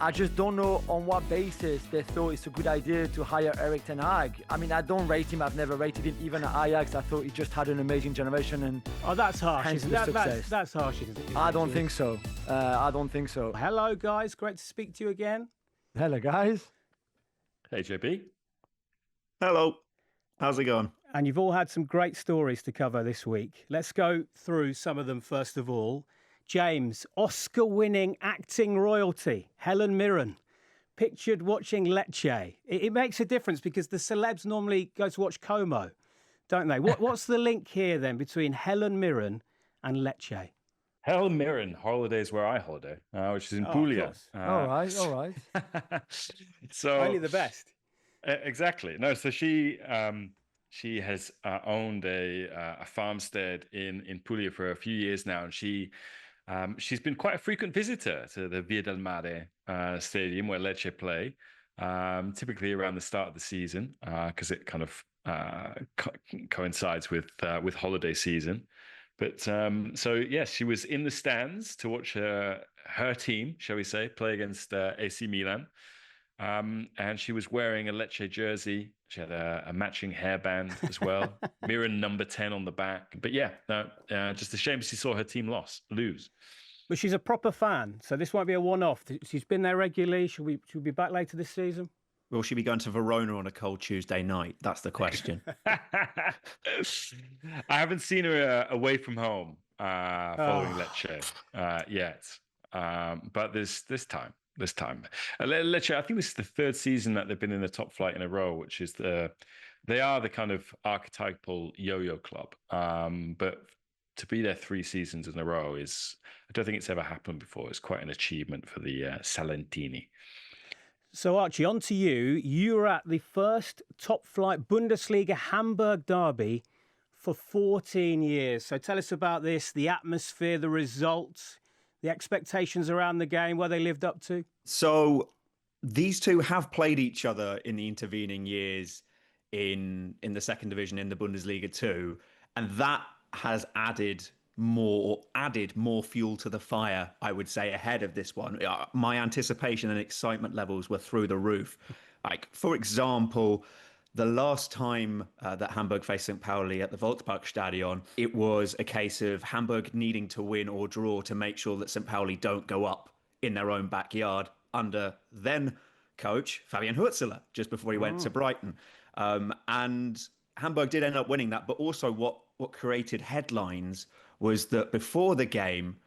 I just don't know on what basis they thought it's a good idea to hire Erik ten Hag. I mean, I don't rate him. I've never rated him, even at Ajax. I thought he just had an amazing generation. And that's harsh. Hence Isn't the that, success. that's harsh, isn't it? I don't think so. I don't think so. Hello, guys. Great to speak to you again. Hello, guys. Hey, JB. Hello. How's it going? And you've all had some great stories to cover this week. Let's go through some of them first of all. James, Oscar-winning acting royalty, Helen Mirren, pictured watching Lecce. It makes a difference because the celebs normally go to watch Como, don't they? What's the link here then between Helen Mirren and Lecce? Helen Mirren, holidays where I holiday, which is in Puglia. All right. So only the best. Exactly. No, so she has owned a farmstead in Puglia for a few years now, and she's been quite a frequent visitor to the Via del Mare stadium where Lecce play, typically around the start of the season because it kind of coincides with holiday season. But so yes, she was in the stands to watch her team, shall we say, play against AC Milan. And she was wearing a Lecce jersey. She had a matching hairband as well. Mirren number 10 on the back. But yeah, just a shame she saw her team lose. But she's a proper fan, so this won't be a one-off. She's been there regularly. Should we be back later this season? Will she be going to Verona on a cold Tuesday night? That's the question. I haven't seen her away from home following Lecce yet. But this time. Lecce, I think this is the third season that they've been in the top flight in a row, which is they are the kind of archetypal yo-yo club. But to be there 3 seasons in a row I don't think it's ever happened before. It's quite an achievement for the Salentini. So Archie, on to you. You were at the first top flight Bundesliga Hamburg derby for 14 years. So tell us about this, the atmosphere, the results, the expectations around the game, where they lived up to? So these two have played each other in the intervening years in the second division in the Bundesliga too. And that has added more fuel to the fire, I would say, ahead of this one. My anticipation and excitement levels were through the roof. Like, for example, the last time that Hamburg faced St. Pauli at the Volksparkstadion, it was a case of Hamburg needing to win or draw to make sure that St. Pauli don't go up in their own backyard under then coach Fabian Hutzler, just before he went to Brighton. And Hamburg did end up winning that, but also what created headlines was that before the game,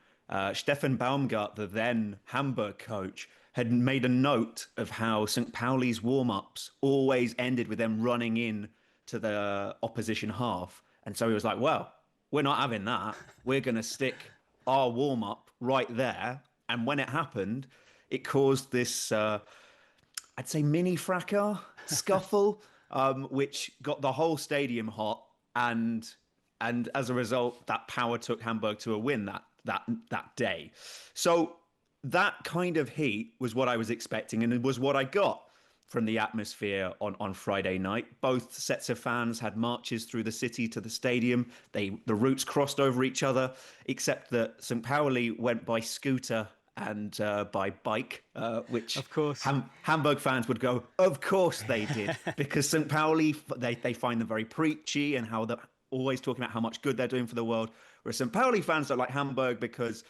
Stefan Baumgart, the then Hamburg coach, had made a note of how St. Pauli's warm-ups always ended with them running in to the opposition half. And so he was like, well, we're not having that. We're going to stick our warm-up right there. And when it happened, it caused this, I'd say, mini fracas, scuffle, which got the whole stadium hot. And as a result, that power took Hamburg to a win that day. So that kind of heat was what I was expecting, and it was what I got from the atmosphere on Friday night. Both sets of fans had marches through the city to the stadium. The routes crossed over each other, except that St. Pauli went by scooter and by bike, which of course Hamburg fans would go, of course they did, because St. Pauli, they find them very preachy and how they're always talking about how much good they're doing for the world, whereas St. Pauli fans don't like Hamburg because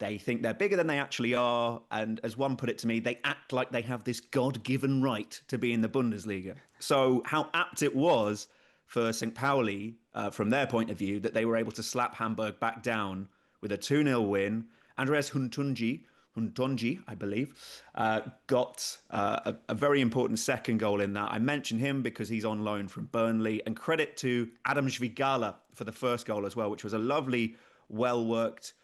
they think they're bigger than they actually are. And as one put it to me, they act like they have this God-given right to be in the Bundesliga. So how apt it was for St. Pauli, from their point of view, that they were able to slap Hamburg back down with a 2-0 win. Andreas Huntonji, I believe, got a very important second goal in that. I mention him because he's on loan from Burnley. And credit to Adam Žvigala for the first goal as well, which was a lovely, well-worked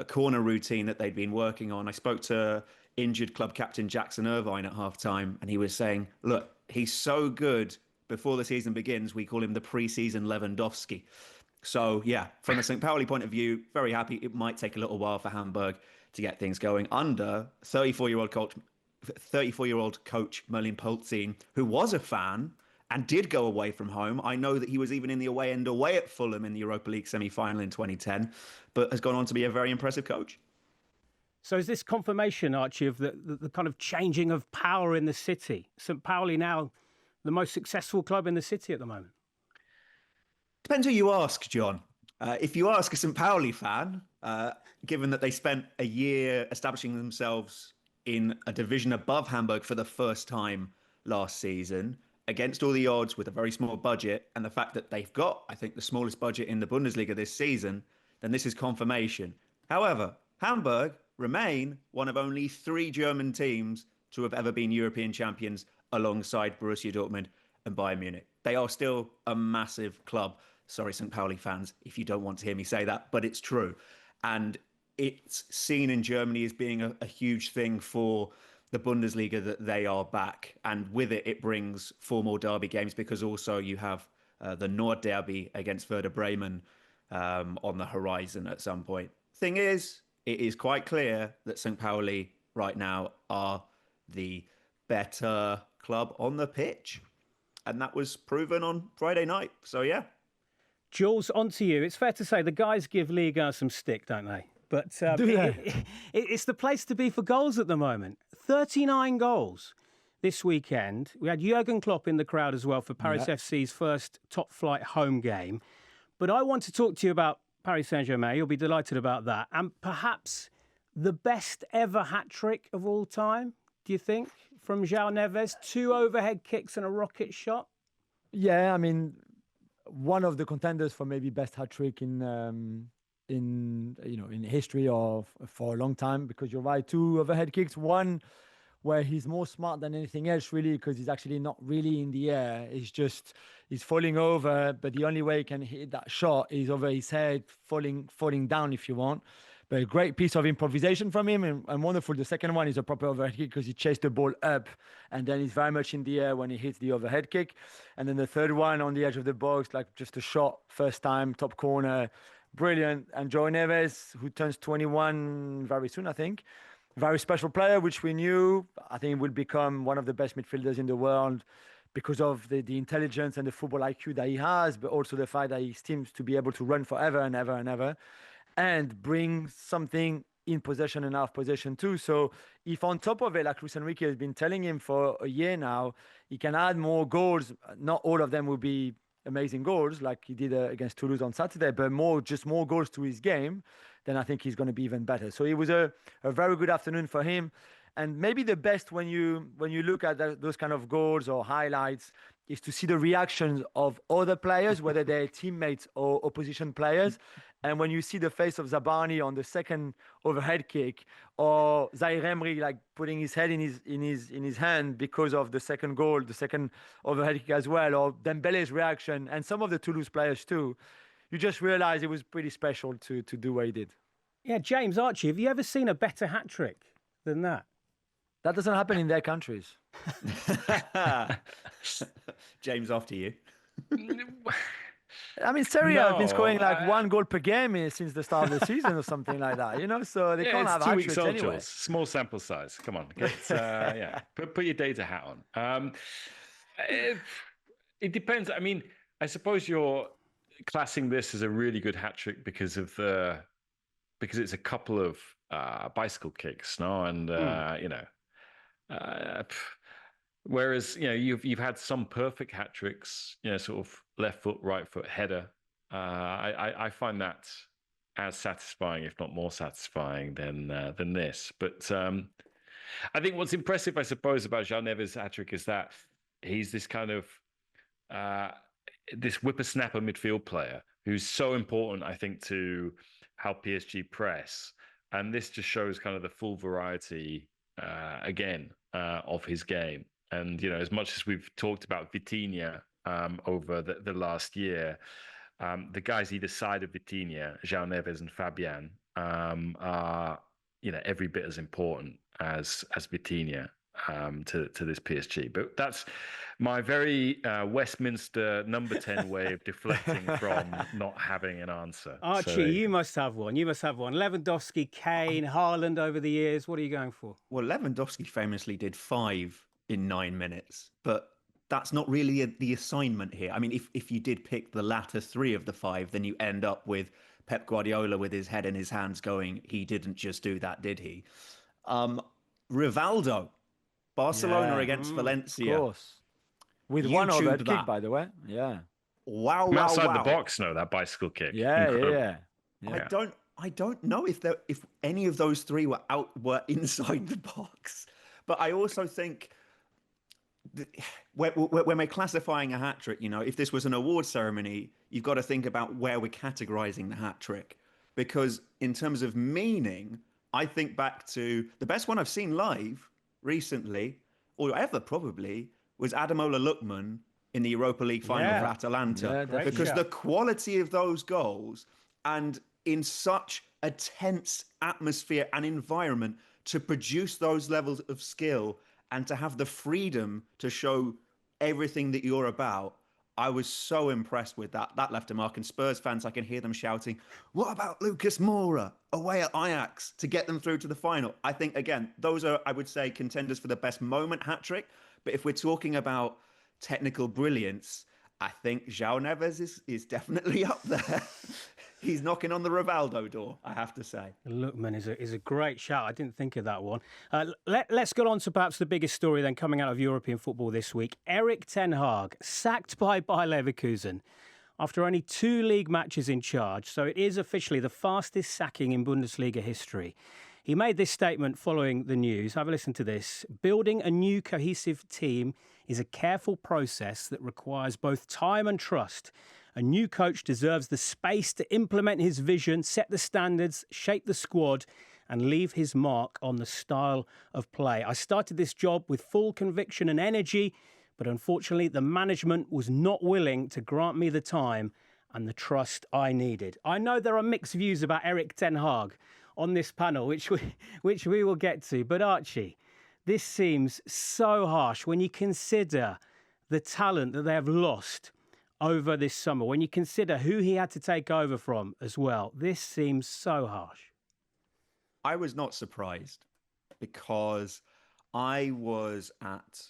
corner routine that they'd been working on. I spoke to injured club captain Jackson Irvine at halftime, and he was saying, look, he's so good before the season begins, we call him the pre-season Lewandowski. So, yeah, from a St. Pauli point of view, very happy. It might take a little while for Hamburg to get things going under 34-year-old coach Merlin Polzin, who was a fan and did go away from home. I know that he was even in the away end away at Fulham in the Europa League semi-final in 2010, but has gone on to be a very impressive coach. So is this confirmation, Archie, of the kind of changing of power in the city? St. Pauli now the most successful club in the city at the moment? Depends who you ask, John. If you ask a St. Pauli fan, given that they spent a year establishing themselves in a division above Hamburg for the first time last season, against all the odds with a very small budget, and the fact that they've got, I think, the smallest budget in the Bundesliga this season, then this is confirmation. However, Hamburg remain one of only 3 German teams to have ever been European champions alongside Borussia Dortmund and Bayern Munich. They are still a massive club. Sorry, St. Pauli fans, if you don't want to hear me say that, but it's true. And it's seen in Germany as being a huge thing for the Bundesliga that they are back. And with it, it brings 4 more derby games, because also you have the Nord Derby against Werder Bremen on the horizon at some point. Thing is, it is quite clear that St. Pauli right now are the better club on the pitch. And that was proven on Friday night. So, yeah. Jules, on to you. It's fair to say the guys give Liga some stick, don't they? But it's the place to be for goals at the moment. 39 goals this weekend. We had Jurgen Klopp in the crowd as well for Paris FC's first top-flight home game. But I want to talk to you about Paris Saint-Germain. You'll be delighted about that. And perhaps the best ever hat-trick of all time, do you think, from Joao Neves? 2 overhead kicks and a rocket shot? Yeah, I mean, one of the contenders for maybe best hat-trick in history of for a long time, because you're right, 2 overhead kicks, one where he's more smart than anything else, really, because he's actually not really in the air. He's falling over, but the only way he can hit that shot is over his head, falling down, if you want. But a great piece of improvisation from him, and wonderful. The second one is a proper overhead kick, because he chased the ball up, and then he's very much in the air when he hits the overhead kick. And then the third one on the edge of the box, like just a shot, first time, top corner, brilliant. And Joao Neves, who turns 21 very soon, I think. Very special player, which we knew. I think he will become one of the best midfielders in the world because of the intelligence and the football IQ that he has, but also the fact that he seems to be able to run forever and ever and ever, and bring something in possession and out of possession too. So if on top of it, like Luis Enrique has been telling him for a year now, he can add more goals. Not all of them will be amazing goals like he did against Toulouse on Saturday, but more goals to his game, then I think he's going to be even better. So it was a very good afternoon for him. And maybe the best when you look at those kind of goals or highlights is to see the reactions of other players, whether they're teammates or opposition players. And when you see the face of Zabani on the second overhead kick, or Zaire Emery like putting his head in his hand because of the second goal, the second overhead kick as well, or Dembele's reaction, and some of the Toulouse players too, you just realize it was pretty special to do what he did. Yeah, James, Archie, have you ever seen a better hat trick than that? That doesn't happen in their countries. James, after you. I mean, Serie A has been scoring like 1 goal per game since the start of the season or something like that, so they can't have hat tricks anyway. Small sample size. Come on. Put your data hat on. It depends. I mean, I suppose you're classing this as a really good hat trick because it's a couple of bicycle kicks, no? And whereas you've had some perfect hat tricks, sort of left foot, right foot header. I find that as satisfying, if not more satisfying than this. But I think what's impressive, I suppose, about Joao Neves' hat trick is that he's this kind of this whippersnapper midfield player who's so important, I think, to how PSG press. And this just shows kind of the full variety again of his game. And, as much as we've talked about Vitinha over the last year, the guys either side of Vitinha, Joao Neves and Fabian, are, every bit as important as Vitinha to this PSG. But that's my very Westminster number 10 way of deflecting from not having an answer. Archie, you must have one. Lewandowski, Kane, Haaland over the years. What are you going for? Well, Lewandowski famously did 5 in 9 minutes, but that's not really the assignment here. I mean, if you did pick the latter 3 of the 5, then you end up with Pep Guardiola with his head in his hands going, he didn't just do that, did he? Rivaldo, Barcelona against Of Valencia. course. With one YouTube overhead kick, that. by the way. Yeah. Wow, From wow, outside the wow. box, no, that bicycle kick. Yeah, Incredible. yeah. I don't know if any of those three were inside the box, but I also think when we're classifying a hat trick, if this was an award ceremony, you've got to think about where we're categorizing the hat trick, because in terms of meaning, I think back to the best one I've seen live recently, or ever probably, was Ademola Lookman in the Europa League final for Atalanta, Yeah, because the quality of those goals, and in such a tense atmosphere and environment, to produce those levels of skill and to have the freedom to show everything that you're about, I was so impressed with that. That left a mark. And Spurs fans, I can hear them shouting, what about Lucas Moura away at Ajax to get them through to the final? I think, again, those are, I would say, contenders for the best moment hat-trick. But if we're talking about technical brilliance, I think Joao Neves is definitely up there. He's knocking on the Rivaldo door, I have to say. Lookman is a great shout. I didn't think of that one. Let's get on to perhaps the biggest story then coming out of European football this week. Erik ten Hag, sacked by Bayer Leverkusen after only 2 league matches in charge. So it is officially the fastest sacking in Bundesliga history. He made this statement following the news. Have a listen to this. Building a new cohesive team is a careful process that requires both time and trust. A new coach deserves the space to implement his vision, set the standards, shape the squad, and leave his mark on the style of play. I started this job with full conviction and energy, but unfortunately the management was not willing to grant me the time and the trust I needed. I know there are mixed views about Erik ten Hag on this panel, which we will get to. But Archie, this seems so harsh when you consider the talent that they have lost over this summer. When you consider who he had to take over from as well, this seems so harsh. I was not surprised, because I was at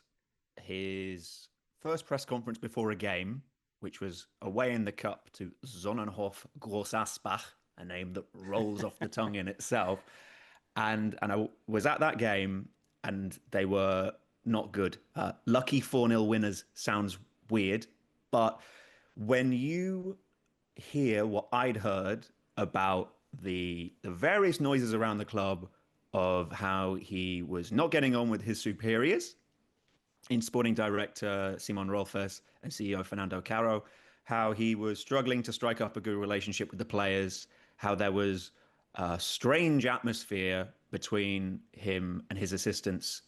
his first press conference before a game, which was away in the cup to Sonnenhof Groß Asbach, a name that rolls off the tongue in itself. And I was at that game, and they were not good. Lucky 4-0 winners sounds weird, but when you hear what I'd heard about the various noises around the club of how he was not getting on with his superiors in sporting director Simon Rolfes and CEO Fernando Caro, how he was struggling to strike up a good relationship with the players, how there was a strange atmosphere between him and his assistants,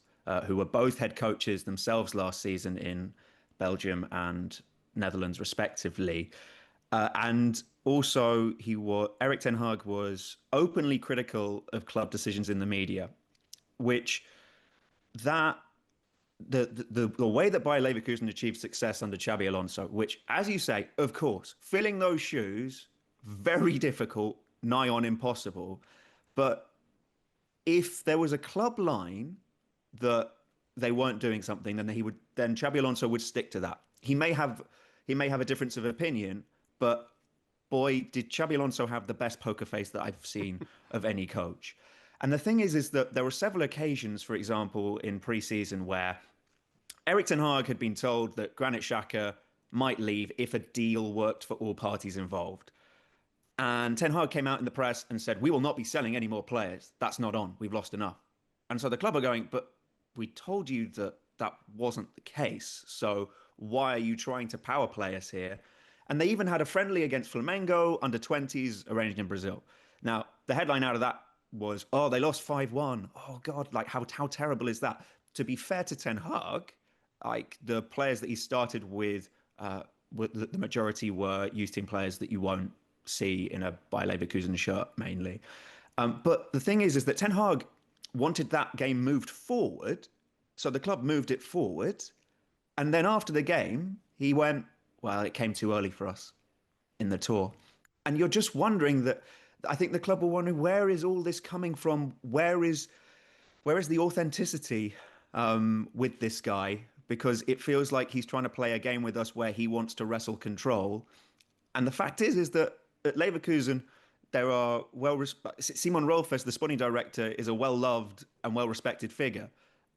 who were both head coaches themselves last season in Belgium and Netherlands, respectively. And also, Erik ten Hag was openly critical of club decisions in the media, which the way that Bayer Leverkusen achieved success under Xabi Alonso, which, as you say, of course, filling those shoes, very difficult, nigh on impossible. But if there was a club line that they weren't doing something, then Xabi Alonso would stick to that. He may have a difference of opinion, but boy, did Xabi Alonso have the best poker face that I've seen of any coach. And the thing is that there were several occasions, for example, in pre-season where Erik ten Hag had been told that Granit Xhaka might leave if a deal worked for all parties involved. And ten Hag came out in the press and said, we will not be selling any more players. That's not on. We've lost enough. And so the club are going, but we told you that wasn't the case. So why are you trying to power play us here? And they even had a friendly against Flamengo under 20s arranged in Brazil. Now, the headline out of that was, oh, they lost 5-1. Oh, God, like how terrible is that? To be fair to ten Hag, like the players that he started with the majority were youth team players that you won't see in a Bayer Leverkusen shirt mainly. But the thing is that ten Hag wanted that game moved forward. So the club moved it forward. And then after the game, he went, well, it came too early for us in the tour. And you're just wondering that, I think the club were wondering, where is all this coming from? Where is the authenticity with this guy? Because it feels like he's trying to play a game with us where he wants to wrestle control. And the fact is that at Leverkusen, there are Simon Rolfes, the sporting director, is a well-loved and well-respected figure.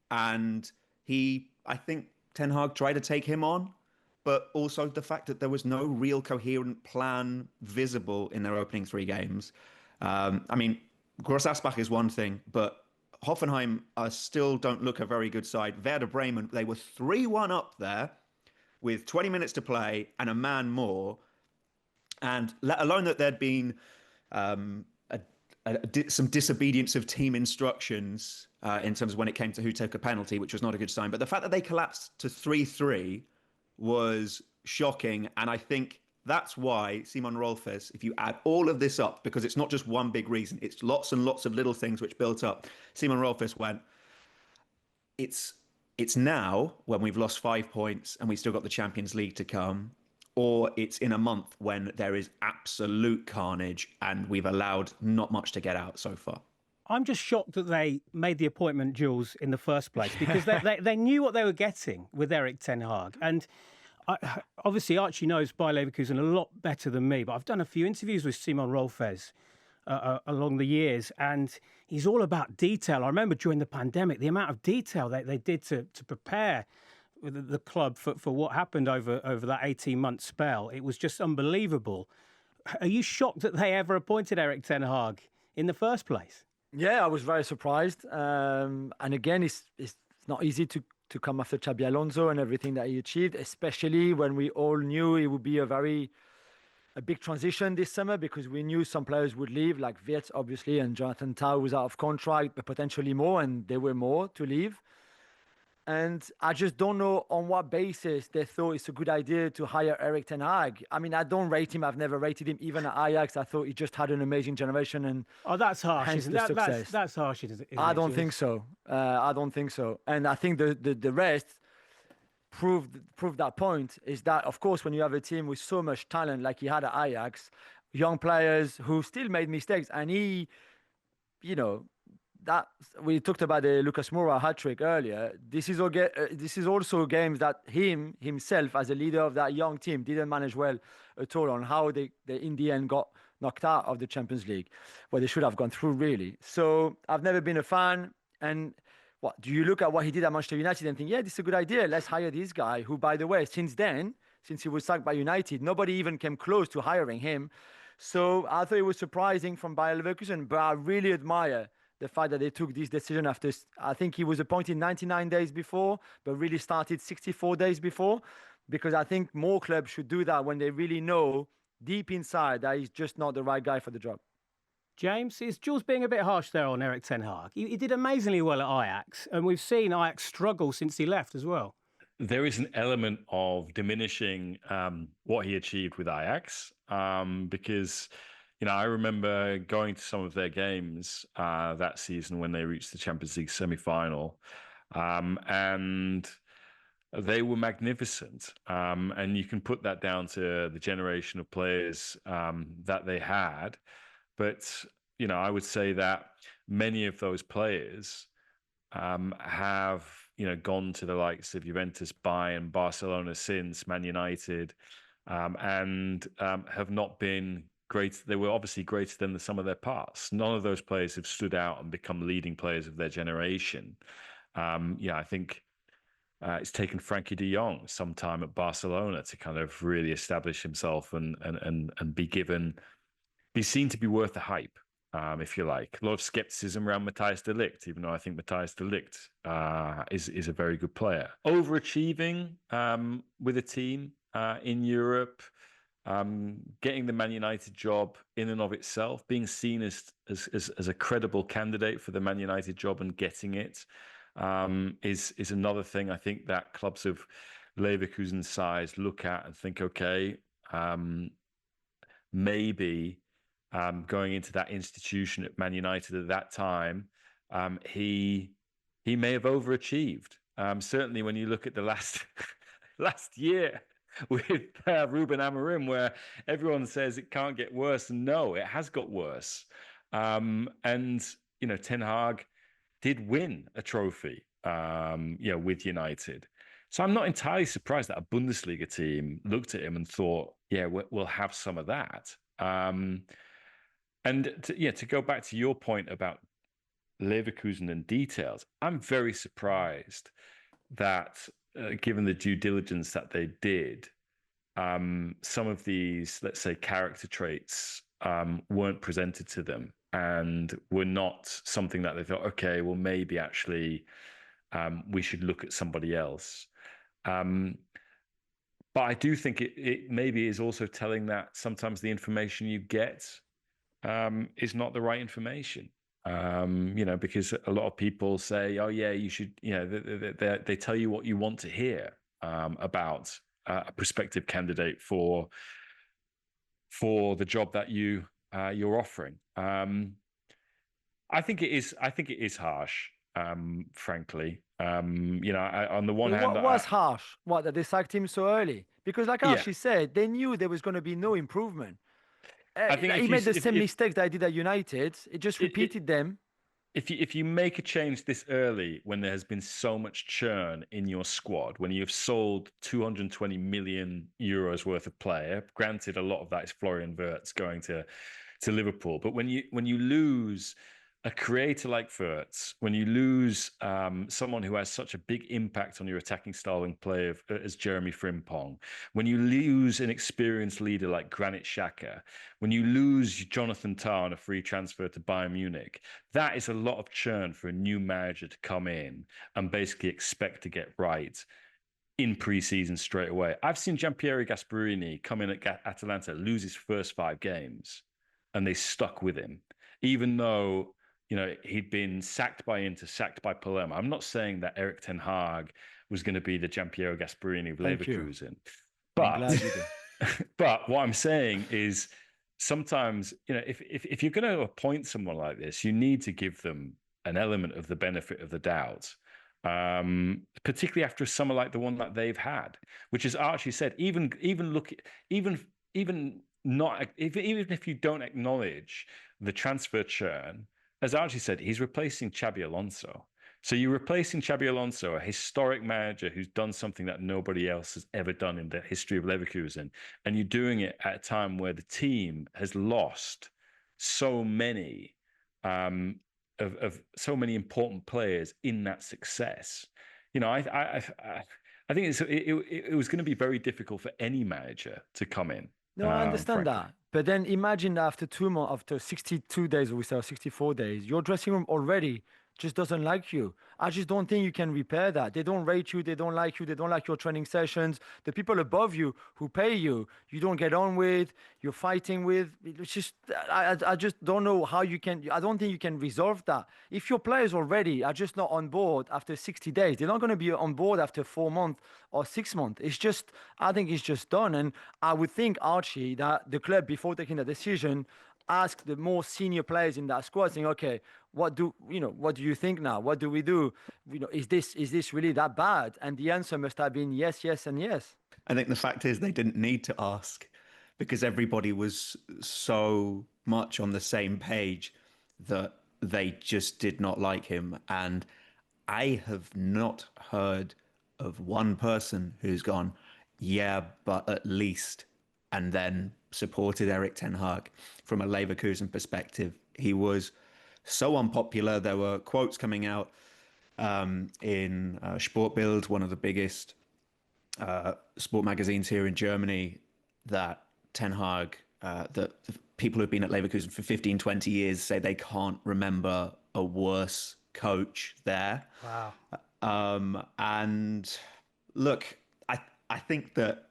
And I think Ten Hag tried to take him on, but also the fact that there was no real coherent plan visible in their opening 3 games. I mean, Gross Asbach is one thing, but Hoffenheim still don't look a very good side. Werder Bremen, they were 3-1 up there with 20 minutes to play and a man more. And let alone that there'd been some disobedience of team instructions in terms of when it came to who took a penalty, which was not a good sign. But the fact that they collapsed to 3-3 was shocking. And I think that's why Simon Rolfes, if you add all of this up, because it's not just one big reason, it's lots and lots of little things which built up. Simon Rolfes went, it's now when we've lost 5 points and we still got the Champions League to come, or it's in a month when there is absolute carnage and we've allowed not much to get out so far. I'm just shocked that they made the appointment, Jules, in the first place, because they knew what they were getting with Erik ten Hag. And obviously, Archie knows Bayer Leverkusen a lot better than me, but I've done a few interviews with Simon Rolfes along the years, and he's all about detail. I remember during the pandemic, the amount of detail they did to prepare the club for what happened over that 18-month spell. It was just unbelievable. Are you shocked that they ever appointed Erik ten Hag in the first place? Yeah, I was very surprised. And again, it's not easy to come after Xabi Alonso and everything that he achieved, especially when we all knew it would be a big transition this summer, because we knew some players would leave, like Wirtz, obviously, and Jonathan Tah was out of contract, but potentially more, and there were more to leave. And I just don't know on what basis they thought it's a good idea to hire Erik ten Hag. I mean, I don't rate him. I've never rated him. Even at Ajax, I thought he just had an amazing generation. And that's harsh, hence isn't the it? success. That's harsh, isn't it? I don't think so. I don't think so. And I think the rest proved that point, is that, of course, when you have a team with so much talent like he had at Ajax, young players who still made mistakes, and he, that we talked about the Lucas Moura hat trick earlier. This is also games that himself as a leader of that young team didn't manage well at all, on how they in the end got knocked out of the Champions League, where they should have gone through, really. So I've never been a fan. And what do you look at what he did at Manchester United and think, yeah, this is a good idea. Let's hire this guy, who, by the way, since he was sacked by United, nobody even came close to hiring him. So I thought it was surprising from Bayer Leverkusen, but I really admire the fact that they took this decision after, I think he was appointed 99 days before, but really started 64 days before, because I think more clubs should do that when they really know deep inside that he's just not the right guy for the job. James, is Jules being a bit harsh there on Erik ten Hag? He did amazingly well at Ajax, and we've seen Ajax struggle since he left as well. There is an element of diminishing what he achieved with Ajax, because I remember going to some of their games that season when they reached the Champions League semi-final, and they were magnificent. And you can put that down to the generation of players that they had. But, I would say that many of those players have, gone to the likes of Juventus, Bayern, Barcelona since, Man United, and have not been great. They were obviously greater than the sum of their parts. None of those players have stood out and become leading players of their generation. I think it's taken Frankie de Jong some time at Barcelona to kind of really establish himself and be seen to be worth the hype, if you like. A lot of skepticism around Matthijs de Ligt, even though I think Matthijs de Ligt is a very good player. Overachieving with a team in Europe, getting the Man United job in and of itself, being seen as a credible candidate for the Man United job and getting it is another thing I think that clubs of Leverkusen size look at and think, okay, maybe going into that institution at Man United at that time, he may have overachieved. Certainly when you look at the last year with Ruben Amorim, where everyone says it can't get worse. And no, it has got worse. And, Ten Hag did win a trophy, with United. So I'm not entirely surprised that a Bundesliga team looked at him and thought, yeah, we'll have some of that. And to go back to your point about Leverkusen and details, I'm very surprised that, given the due diligence that they did, some of these, let's say, character traits weren't presented to them and were not something that they thought, okay, well, maybe actually we should look at somebody else. But I do think it maybe is also telling that sometimes the information you get is not the right information. Because a lot of people say, oh, yeah, you should, they tell you what you want to hear about a prospective candidate for the job that you're offering. I think it is harsh, frankly. On the one hand, What was harsh? What, that they sacked him so early? Because like yeah, Archie said, they knew there was going to be no improvement. I think He made the same mistakes that I did at United. It just repeated them. If you make a change this early when there has been so much churn in your squad, when you've sold 220 million euros worth of player, granted a lot of that is Florian Wirtz going to Liverpool, but when you lose a creator like Wirtz, when you lose someone who has such a big impact on your attacking style and play as Jeremy Frimpong, when you lose an experienced leader like Granit Xhaka, when you lose Jonathan Tah on a free transfer to Bayern Munich, that is a lot of churn for a new manager to come in and basically expect to get right in pre-season straight away. I've seen Giampiero Gasperini come in at Atalanta, lose his first 5 games, and they stuck with him, even though he'd been sacked by Inter, sacked by Palermo. I'm not saying that Erik ten Hag was going to be the Giampiero Gasperini of Leverkusen, but what I'm saying is sometimes, if you're going to appoint someone like this, you need to give them an element of the benefit of the doubt. Particularly after a summer like the one that they've had, which, as Archie said, even if you don't acknowledge the transfer churn, as Archie said, he's replacing Xabi Alonso. So you're replacing Xabi Alonso, a historic manager who's done something that nobody else has ever done in the history of Leverkusen, and you're doing it at a time where the team has lost so many of so many important players in that success. I think it was going to be very difficult for any manager to come in. No, I understand that. But then imagine after 2 months, after 62 days, or we say 64 days, your dressing room already just doesn't like you. I just don't think you can repair that. They don't rate you. They don't like you. They don't like your training sessions. The people above you who pay you, you don't get on with, you're fighting with. It's just, I just don't know how you can, I don't think you can resolve that. If your players already are just not on board after 60 days, they're not going to be on board after 4 months or 6 months. It's just, I think it's just done. And I would think, Archie, that the club, before taking the decision, ask the more senior players in that squad, saying, okay, what do you think now? What do we do? Is this really that bad? And the answer must have been yes, yes, and yes. I think the fact is they didn't need to ask because everybody was so much on the same page that they just did not like him. And I have not heard of one person who's gone, yeah, but at least, and then supported Erik ten Hag. From a Leverkusen perspective, he was so unpopular. There were quotes coming out in Sportbild, one of the biggest sport magazines here in Germany, that ten Hag, that the people who've been at Leverkusen for 15, 20 years say they can't remember a worse coach there. Wow. And look, I think that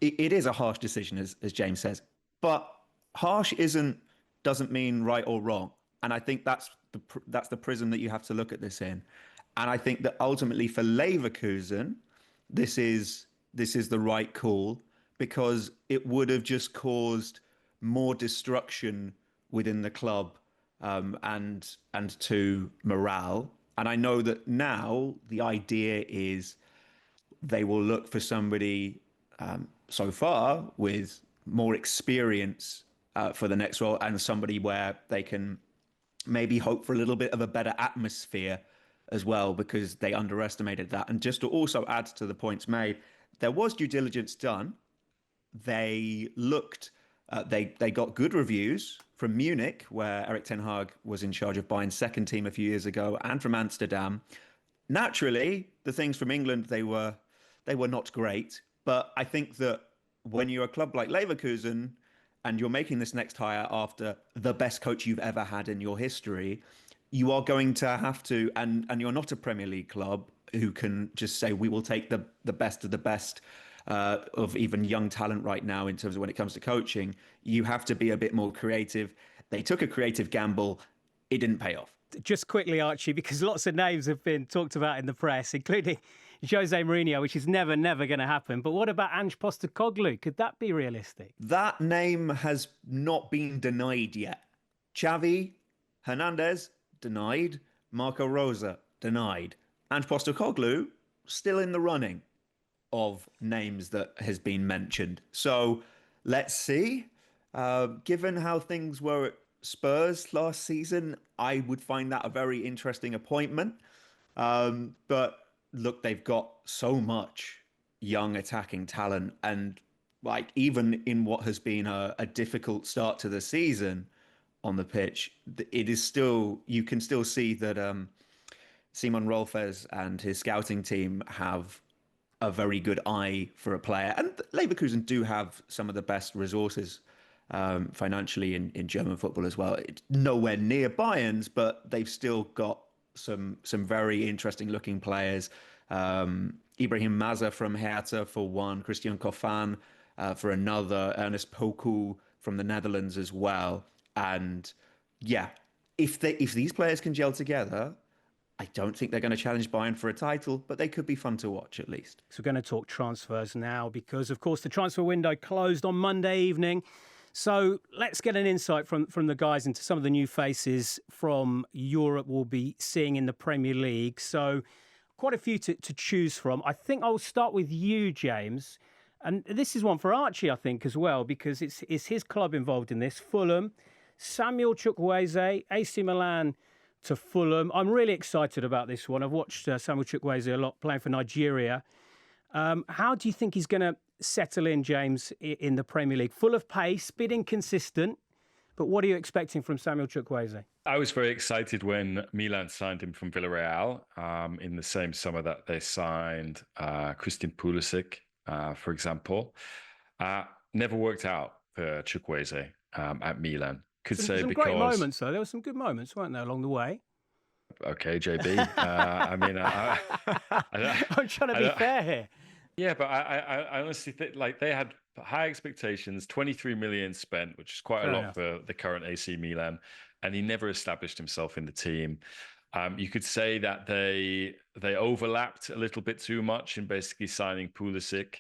it is a harsh decision, as James says, but harsh doesn't mean right or wrong. And I think that's the prism that you have to look at this in. And I think that ultimately for Leverkusen, this is the right call, because it would have just caused more destruction within the club and to morale. And I know that now the idea is they will look for somebody so far with more experience for the next role, and somebody where they can maybe hope for a little bit of a better atmosphere as well, because they underestimated that. And just to also add to the points made, there was due diligence done. They looked They got good reviews from Munich, where Erik ten Hag was in charge of Bayern's second team a few years ago, and from Amsterdam. Naturally, the things from England, they were not great. But I think that when you're a club like Leverkusen and you're making this next hire after the best coach you've ever had in your history, you are going to have to, and you're not a Premier League club who can just say, we will take the best of the best of even young talent right now in terms of when it comes to coaching. You have to be a bit more creative. They took a creative gamble. It didn't pay off. Just quickly, Archie, because lots of names have been talked about in the press, including Jose Mourinho, which is never going to happen. But what about Ange Postecoglou? Could that be realistic? That name has not been denied yet. Xavi Hernandez, denied. Marco Rosa, denied. Ange Postecoglou, still in the running of names that has been mentioned. So let's see. Given how things were at Spurs last season, I would find that a very interesting appointment. But look, they've got so much young attacking talent, and like even in what has been a difficult start to the season on the pitch, it is still, you can still see that Simon Rolfes and his scouting team have a very good eye for a player, and Leverkusen do have some of the best resources financially in German football as well. It's nowhere near Bayern's, but they've still got some very interesting looking players. Ibrahim Maza from Hertha for one, Christian Coffin for another, Ernest Poku from the Netherlands as well. And yeah, if these players can gel together, I don't think they're going to challenge Bayern for a title, but they could be fun to watch at least. So we're going to talk transfers now because, of course, the transfer window closed on Monday evening. So let's get an insight from the guys into some of the new faces from Europe we'll be seeing in the Premier League. So quite a few to choose from. I think I'll start with you, James. And this is one for Archie, I think, as well, because it's his club involved in this. Fulham, Samuel Chukwueze, AC Milan to Fulham. I'm really excited about this one. I've watched Samuel Chukwueze a lot playing for Nigeria. How do you think he's going to settle in, James, in the Premier League? Full of pace, bit inconsistent, but what are you expecting from Samuel Chukwueze? I was very excited when Milan signed him from Villarreal in the same summer that they signed Christian Pulisic, for example. Never worked out for Chukwueze at Milan. Could say some because great moments, though. There were some good moments, weren't there, along the way? Okay, JB. I mean, I'm trying to be fair here. Yeah, but I honestly think like they had high expectations, 23 million spent, which is quite a lot for the current AC Milan, and he never established himself in the team. You could say that they overlapped a little bit too much in basically signing Pulisic,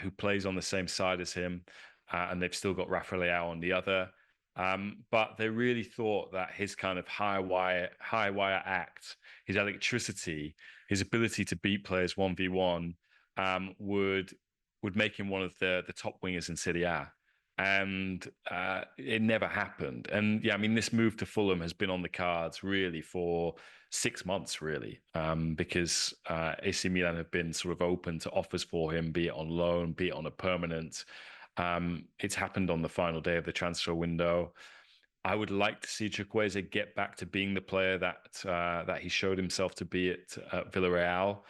who plays on the same side as him, and they've still got Rafael on the other. But they really thought that his kind of high wire act, his electricity, his ability to beat players 1v1, would make him one of the top wingers in Serie A. And it never happened. And yeah, I mean, this move to Fulham has been on the cards really for 6 months, really, because AC Milan have been sort of open to offers for him, be it on loan, be it on a permanent. It's happened on the final day of the transfer window. I would like to see Chukwueze get back to being the player that he showed himself to be at Villarreal.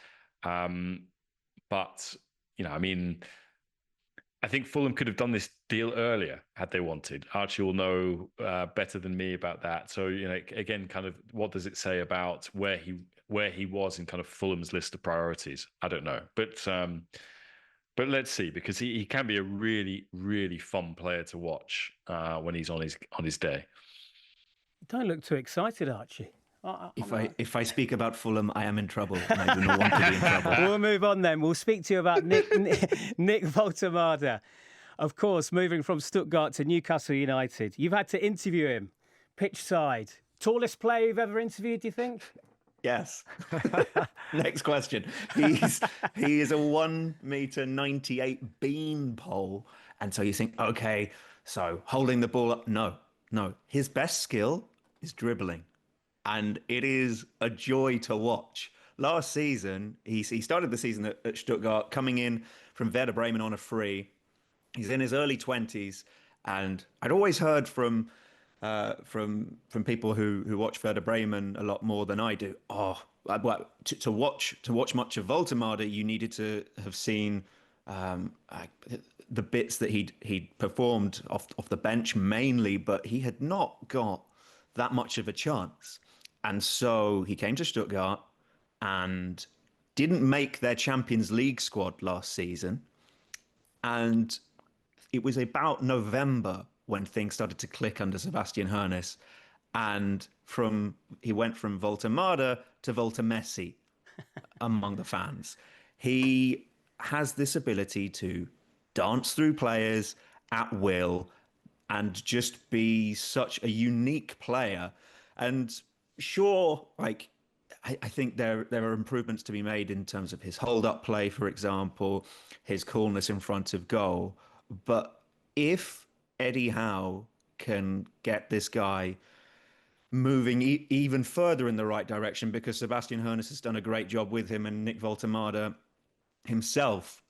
But, you know, I mean, I think Fulham could have done this deal earlier had they wanted. Archie will know better than me about that. So, you know, again, kind of what does it say about where he was in kind of Fulham's list of priorities? I don't know. But let's see, because he can be a really, really fun player to watch when he's on his day. You don't look too excited, Archie. If I speak about Fulham, I am in trouble, and I do not want to be in trouble. We'll move on then. We'll speak to you about Nick Woltemade. Of course, moving from Stuttgart to Newcastle United. You've had to interview him, pitch side. Tallest player you've ever interviewed, do you think? Yes. Next question. He is a 1.98 m beanpole. And so you think, okay, so holding the ball up. No. His best skill is dribbling. And it is a joy to watch. Last season, he started the season at Stuttgart, coming in from Werder Bremen on a free. He's in his early 20s, And I'd always heard from people who watch Werder Bremen a lot more than I do. Oh, well, to watch much of Woltemade, you needed to have seen the bits that he'd performed off the bench mainly, but he had not got that much of a chance. And so he came to Stuttgart and didn't make their Champions League squad last season. And it was about November when things started to click under Sebastian Hoeneß. And he went from Woltemade to Voltemessi among the fans. He has this ability to dance through players at will and just be such a unique player. And sure, like, I think there are improvements to be made in terms of his hold-up play, for example, his coolness in front of goal. But if Eddie Howe can get this guy moving even further in the right direction, because Sebastian Hoeneß has done a great job with him, and Nick Woltemade himself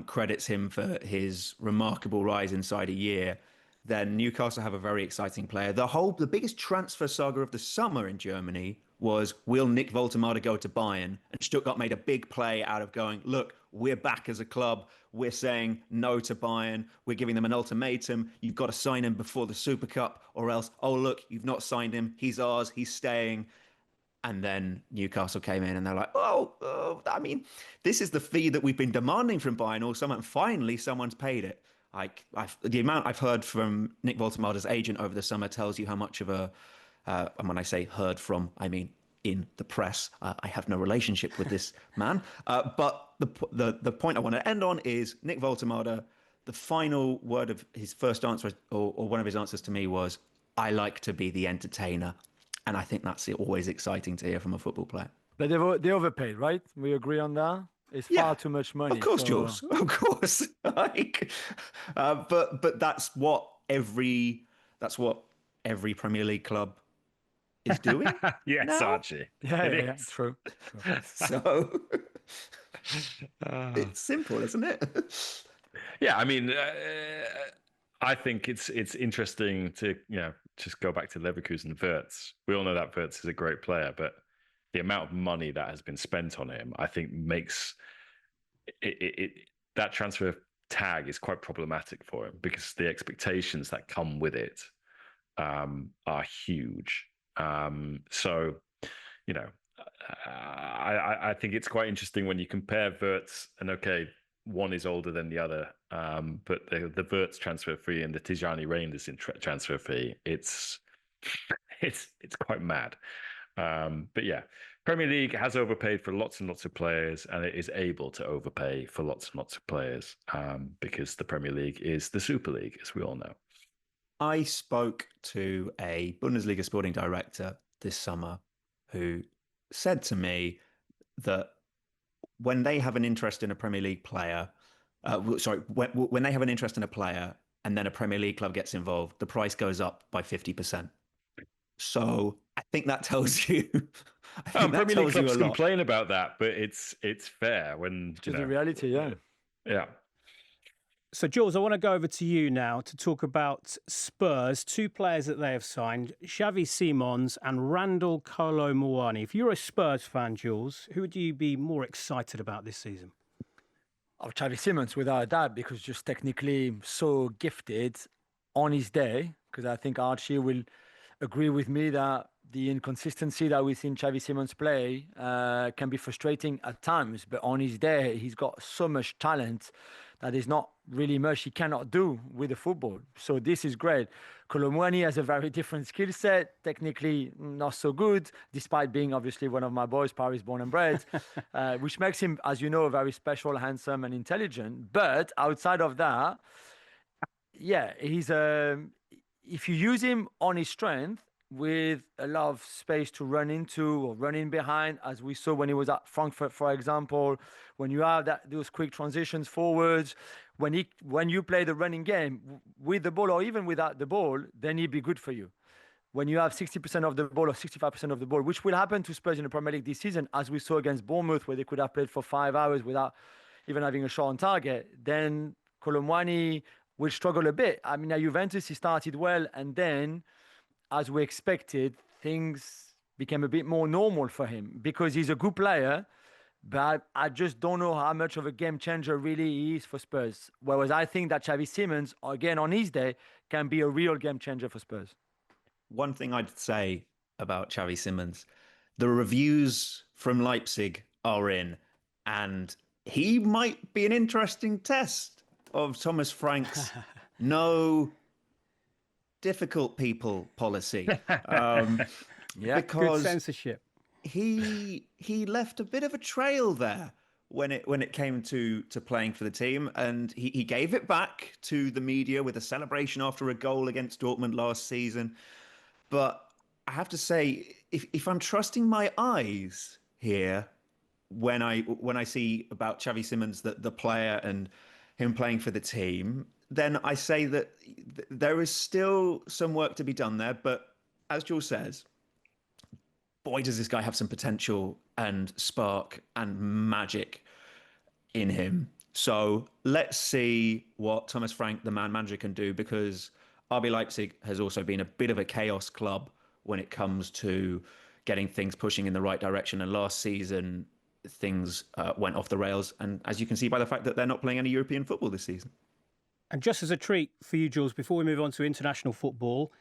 credits him for his remarkable rise inside a year, then Newcastle have a very exciting player. The biggest transfer saga of the summer in Germany was, will Nick Woltemade go to Bayern? And Stuttgart made a big play out of going, look, we're back as a club. We're saying no to Bayern. We're giving them an ultimatum. You've got to sign him before the Super Cup, or else, oh, look, you've not signed him. He's ours. He's staying. And then Newcastle came in and they're like, I mean, this is the fee that we've been demanding from Bayern all summer. And finally, someone's paid it. Like, the amount I've heard from Nick Woltemade's agent over the summer tells you how much of a, and when I say heard from, I mean in the press. I have no relationship with this man. But the point I want to end on is Nick Woltemade, the final word of his first answer, or one of his answers to me was, I like to be the entertainer. And I think that's always exciting to hear from a football player. But they overpaid, right? We agree on that? It's far too much money. Of course, Jules. Of course. But that's what every Premier League club is doing. Yes, now. Archie. Yeah, true. So it's simple, isn't it? Yeah, I mean, I think it's interesting to just go back to Leverkusen Wirtz. We all know that Wirtz is a great player, but the amount of money that has been spent on him, I think, makes that transfer tag is quite problematic for him, because the expectations that come with it are huge. So, I think it's quite interesting when you compare Wirtz, and okay, one is older than the other, but the Wirtz transfer fee and the Tijani Reinders transfer fee, it's quite mad. But yeah, Premier League has overpaid for lots and lots of players, and it is able to overpay for lots and lots of players, because the Premier League is the Super League, as we all know. I spoke to a Bundesliga sporting director this summer who said to me that when they have an interest in a Premier League player, when they have an interest in a player and then a Premier League club gets involved, the price goes up by 50%. So I think that tells you. Premier League clubs complain about that, but it's fair when it's the reality. Yeah. So, Jules, I want to go over to you now to talk about Spurs, two players that they have signed, Xavi Simons and Randal Kolo Muani. If you're a Spurs fan, Jules, who would you be more excited about this season? Oh, Xavi Simons, without a doubt, because just technically so gifted on his day, because I think Archie will agree with me that the inconsistency that we see in Xavi Simons play can be frustrating at times, but on his day, he's got so much talent that there's not really much he cannot do with the football. So this is great. Kolo Muani has a very different skill set, technically not so good, despite being obviously one of my boys, Paris born and bred, which makes him, as you know, very special, handsome and intelligent. But outside of that, yeah, he's if you use him on his strength, with a lot of space to run into or run in behind, as we saw when he was at Frankfurt, for example, when you have those quick transitions forwards, when you play the running game with the ball or even without the ball, then he'd be good for you. When you have 60% of the ball or 65% of the ball, which will happen to Spurs in the Premier League this season, as we saw against Bournemouth, where they could have played for 5 hours without even having a shot on target, then Kolo Muani will struggle a bit. I mean, at Juventus, he started well, and then, as we expected, things became a bit more normal for him because he's a good player, but I just don't know how much of a game changer really he is for Spurs. Whereas I think that Xavi Simons, again on his day, can be a real game changer for Spurs. One thing I'd say about Xavi Simons, the reviews from Leipzig are in, and he might be an interesting test of Thomas Frank's no difficult people policy. Yeah, because good censorship. he left a bit of a trail there when it came to playing for the team, and he gave it back to the media with a celebration after a goal against Dortmund last season. But I have to say, if I'm trusting my eyes here, when I see about Xavi Simons, the player, and him playing for the team, then I say that there is still some work to be done there. But as Jules says, boy, does this guy have some potential and spark and magic in him. So let's see what Thomas Frank, the man manager, can do, because RB Leipzig has also been a bit of a chaos club when it comes to getting things pushing in the right direction. And last season, things went off the rails. And as you can see by the fact that they're not playing any European football this season. And just as a treat for you, Jules, before we move on to international football,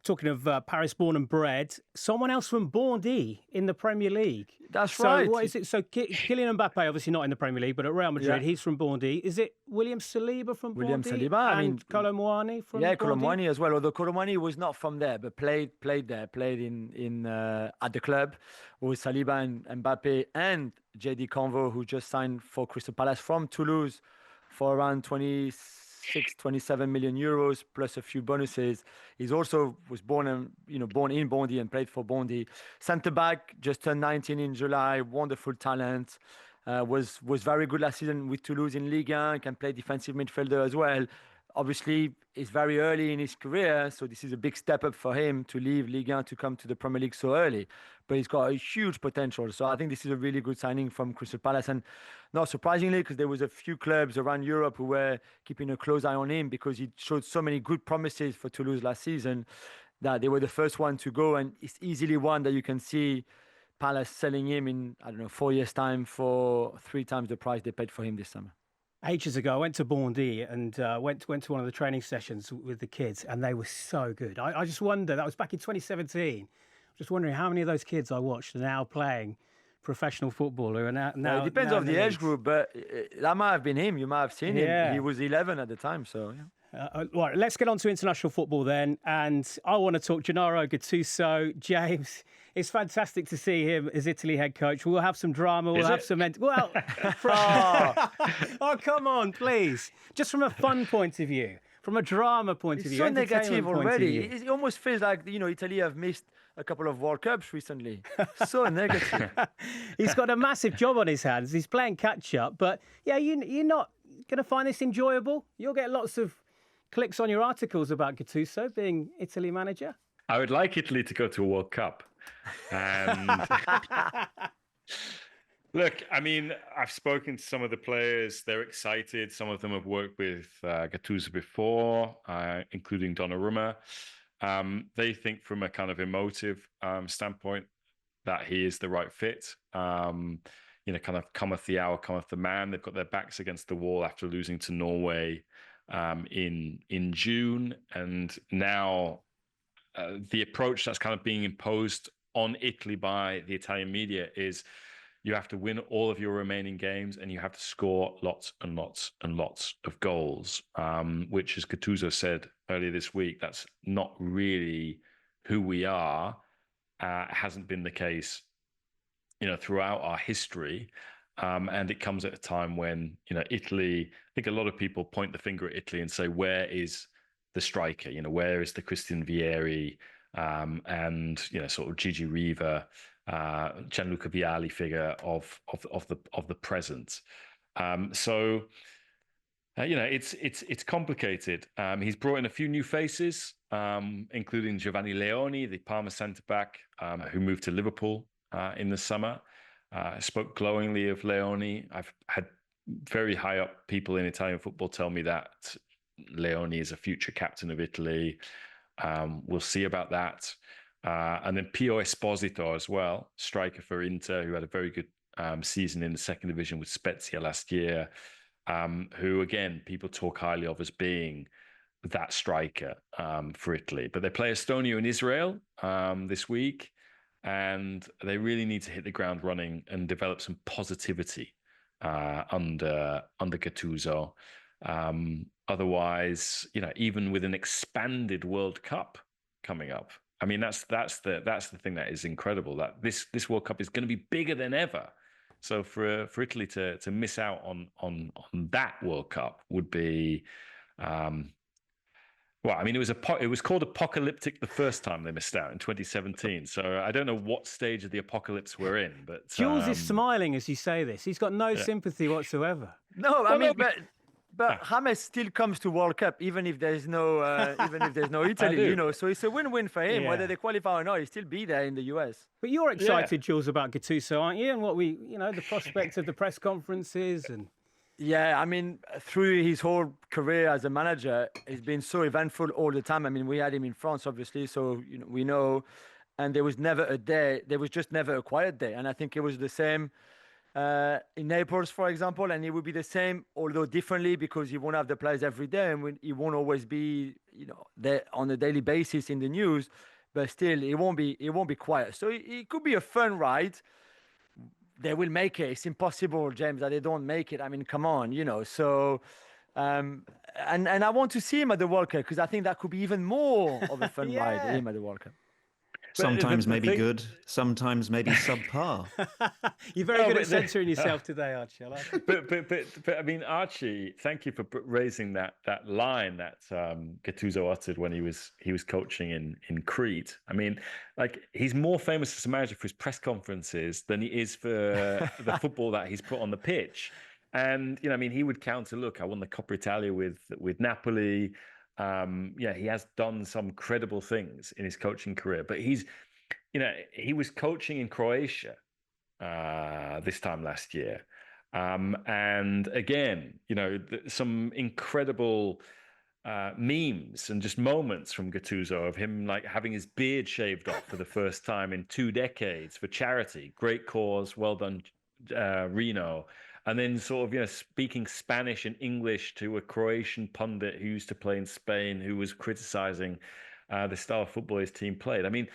talking of Paris born and bred, someone else from Bondy in the Premier League. That's right. So what is it? So Kylian Mbappe, obviously not in the Premier League, but at Real Madrid, Yeah. he's from Bondy. Is it William Saliba from William Bondy? Saliba, I and mean, Kolo Muani from Yeah, Bondy? Colomwani as well. Although Colomwani was not from there, but played there, played in at the club with Saliba and Mbappe and JD Convo, who just signed for Crystal Palace from Toulouse for around 26, 27 million euros plus a few bonuses. He's also was born in Bondy and played for Bondy. Centre back, just turned 19 in July. Wonderful talent. Was very good last season with Toulouse in Ligue 1. Can play defensive midfielder as well. Obviously, it's very early in his career, so this is a big step up for him to leave Ligue 1 to come to the Premier League so early. But he's got a huge potential. So I think this is a really good signing from Crystal Palace. And not surprisingly, because there was a few clubs around Europe who were keeping a close eye on him because he showed so many good promises for Toulouse last season that they were the first one to go. And it's easily one that you can see Palace selling him in, 4 years' time for 3 times the price they paid for him this summer. Ages ago, I went to Bondy and went to one of the training sessions with the kids, and they were so good. I just wonder, that was back in 2017. Just wondering how many of those kids I watched are now playing professional football, who are now it depends now on the age group, but that might have been him. You might have seen him. He was 11 at the time, so yeah. Right, let's get on to international football then. And I want to talk Gennaro Gattuso. James, it's fantastic to see him as Italy head coach. We'll have some drama. We'll have some... Well, oh, come on, please. Just from a fun point of view, from a drama point of view. So negative already. It almost feels like, Italy have missed a couple of World Cups recently. So negative. He's got a massive job on his hands. He's playing catch up. But yeah, you're not going to find this enjoyable. You'll get lots of clicks on your articles about Gattuso being Italy manager. I would like Italy to go to a World Cup. And look, I mean, I've spoken to some of the players. They're excited. Some of them have worked with Gattuso before, including Donnarumma. They think from a kind of emotive standpoint that he is the right fit. Kind of cometh the hour, cometh the man. They've got their backs against the wall after losing to Norway in June, and now the approach that's kind of being imposed on Italy by the Italian media is you have to win all of your remaining games and you have to score lots and lots and lots of goals, which, as Gattuso said earlier this week, that's not really who we are. It hasn't been the case, throughout our history. And it comes at a time when, Italy, I think a lot of people point the finger at Italy and say, where is the striker? Where is the Christian Vieri and, sort of Gigi Riva, Gianluca Vialli figure of the present? It's complicated. He's brought in a few new faces, including Giovanni Leoni, the Parma centre-back, who moved to Liverpool in the summer. I spoke glowingly of Leoni. I've had very high up people in Italian football tell me that Leone is a future captain of Italy. We'll see about that. And then Pio Esposito as well, striker for Inter, who had a very good season in the second division with Spezia last year, who, again, people talk highly of as being that striker for Italy. But they play Estonia in Israel this week, and they really need to hit the ground running and develop some positivity under Gattuso. Otherwise, even with an expanded World Cup coming up, I mean, that's the thing that is incredible. That this World Cup is going to be bigger than ever. So for Italy to miss out on that World Cup would be, well, I mean, it was called apocalyptic the first time they missed out in 2017. So I don't know what stage of the apocalypse we're in, but Jules is smiling as you say this. He's got no sympathy whatsoever. No, I mean, but James still comes to World Cup even if there's no Italy, So it's a win-win for him. Yeah. Whether they qualify or not, he'll still be there in the US. But you're excited, Jules, about Gattuso, aren't you? And what the prospect of the press conferences and. Yeah, I mean, through his whole career as a manager, it's been so eventful all the time. I mean, we had him in France, obviously, so we know. And there was just never a quiet day. And I think it was the same in Naples, for example, and it will be the same, although differently, because he won't have the players every day, and he won't always be, there on a daily basis in the news. But still, it won't be quiet. So it could be a fun ride. They will make it. It's impossible, James, that they don't make it. I mean, come on, So, and I want to see him at the World Cup because I think that could be even more of a fun ride, him at the World Cup. Sometimes maybe good, sometimes maybe subpar. You're very good at censoring yourself today, Archie. I like it. But I mean, Archie, thank you for raising that line that Gattuso uttered when he was coaching in Crete. I mean, like, he's more famous as a manager for his press conferences than he is for the football that he's put on the pitch. And I mean, he would counter, look, I won the Coppa Italia with Napoli. He has done some credible things in his coaching career, but he was coaching in Croatia this time last year. And again, some incredible memes and just moments from Gattuso of him like having his beard shaved off for the first time in 2 decades for charity. Great cause. Well done, Reno. And then sort of, speaking Spanish and English to a Croatian pundit who used to play in Spain, who was criticizing the style of football his team played. I mean,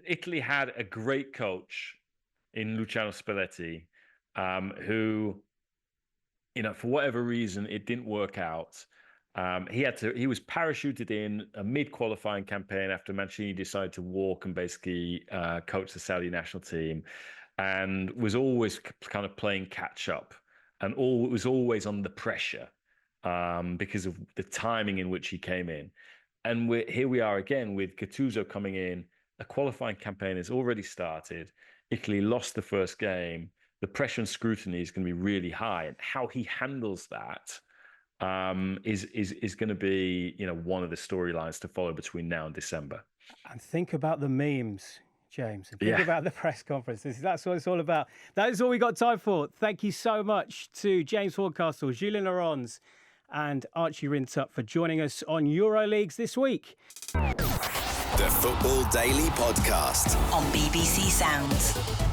Italy had a great coach in Luciano Spalletti, who, for whatever reason, it didn't work out. He was parachuted in a mid-qualifying campaign after Mancini decided to walk and basically coach the Saudi national team. And was always kind of playing catch up, and was always under pressure because of the timing in which he came in. And here we are again with Gattuso coming in. A qualifying campaign has already started. Italy lost the first game. The pressure and scrutiny is going to be really high, and how he handles that is going to be one of the storylines to follow between now and December. And think about the memes, James, and think about the press conferences. That's what it's all about. That is all we got time for. Thank you so much to James Horncastle, Julien and Archie Rhind-Tutt for joining us on EuroLeagues this week. The Football Daily Podcast on BBC Sounds.